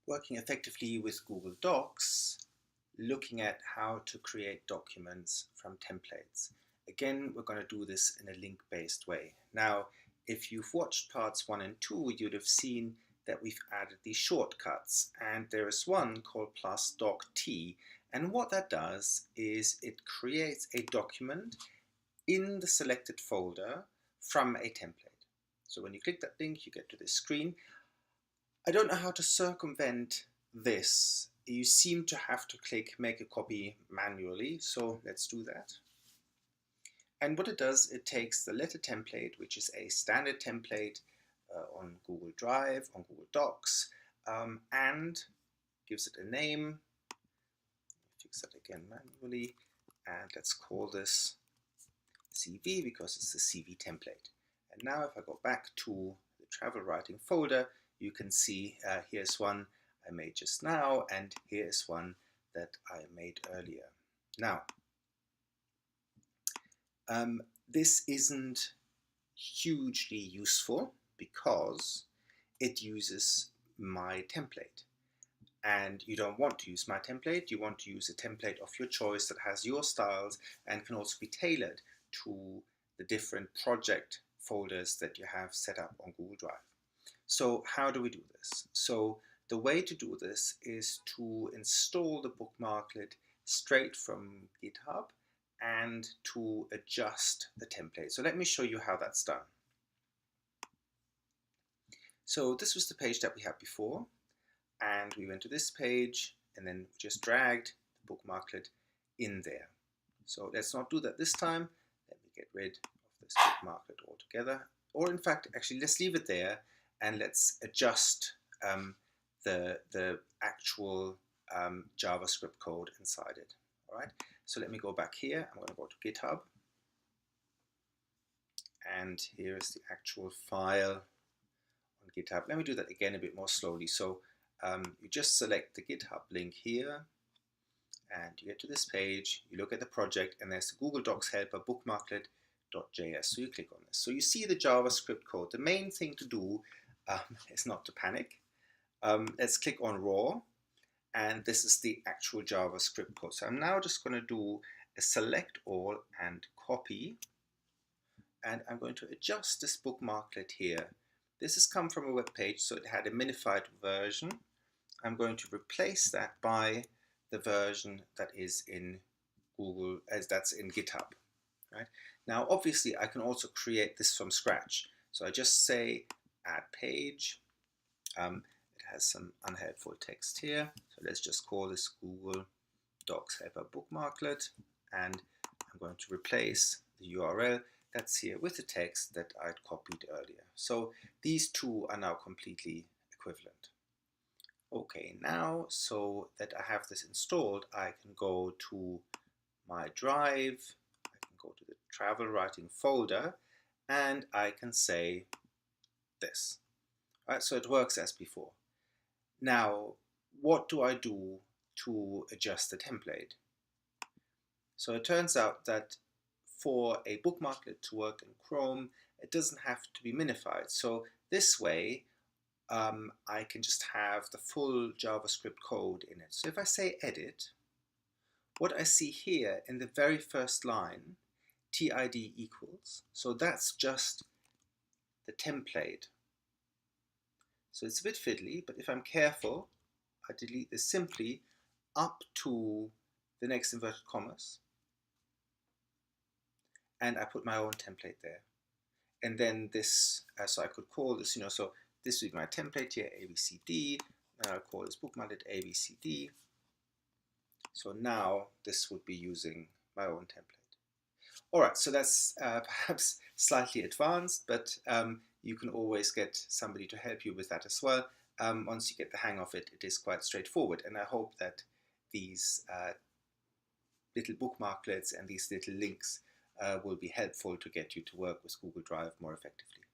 working effectively with Google Docs, looking at how to create documents from templates. Again, we're going to do this in a link-based way. Now, if you've watched parts 1 and 2, you'd have seen that we've added these shortcuts, and there is one called +doc_t, and what that does is it creates a document in the selected folder from a template. So when you click that link, you get to this screen. I don't know how to circumvent this. You seem to have to click make a copy manually, so let's do that. And what it does, it takes the letter template, which is a standard template on Google Drive, on Google Docs, and gives it a name. Fix that again manually, and let's call this CV because it's the CV template. And now if I go back to the travel writing folder, you can see here's one I made just now, and here's one that I made earlier. Now, this isn't hugely useful because it uses my template. And you don't want to use my template, you want to use a template of your choice that has your styles and can also be tailored to the different project folders that you have set up on Google Drive. So how do we do this? So the way to do this is to install the bookmarklet straight from GitHub and to adjust the template. So let me show you how that's done. So this was the page that we had before, and we went to this page and then just dragged the bookmarklet in there. So let's not do that this time. Let me get rid of this bookmarklet altogether. Or in fact, actually, let's leave it there and let's adjust the actual JavaScript code inside it. All right. So let me go back here. I'm going to go to GitHub. And here is the actual file on GitHub. Let me do that again a bit more slowly. So you just select the GitHub link here, and you get to this page, you look at the project, and there's the Google Docs helper bookmarklet.js. So you click on this. So you see the JavaScript code. The main thing to do is not to panic. Let's click on raw, and this is the actual JavaScript code. So I'm now just going to do a select all and copy, and I'm going to adjust this bookmarklet here. This has come from a web page, so it had a minified version. I'm going to replace that by the version that is in Google, as that's in GitHub. Right? Now, obviously, I can also create this from scratch. So I just say add page. It has some unhelpful text here. So let's just call this Google Docs helper bookmarklet, and I'm going to replace the URL that's here with the text that I'd copied earlier. So these two are now completely equivalent. Okay, now so that I have this installed, I can go to my drive, I can go to the travel writing folder, and I can say this. All right, so it works as before. Now, what do I do to adjust the template? So it turns out that for a bookmarklet to work in Chrome, it doesn't have to be minified. So this way, I can just have the full JavaScript code in it. So if I say edit, what I see here in the very first line, TID equals, so that's just the template. So it's a bit fiddly, but if I'm careful, I delete this simply up to the next inverted commas, and I put my own template there. And then this, so I could call this, so this would be my template here, ABCD, and I'll call this bookmarklet ABCD. So now this would be using my own template. All right, so that's perhaps slightly advanced, but you can always get somebody to help you with that as well. Once you get the hang of it, it is quite straightforward, and I hope that these little bookmarklets and these little links will be helpful to get you to work with Google Drive more effectively.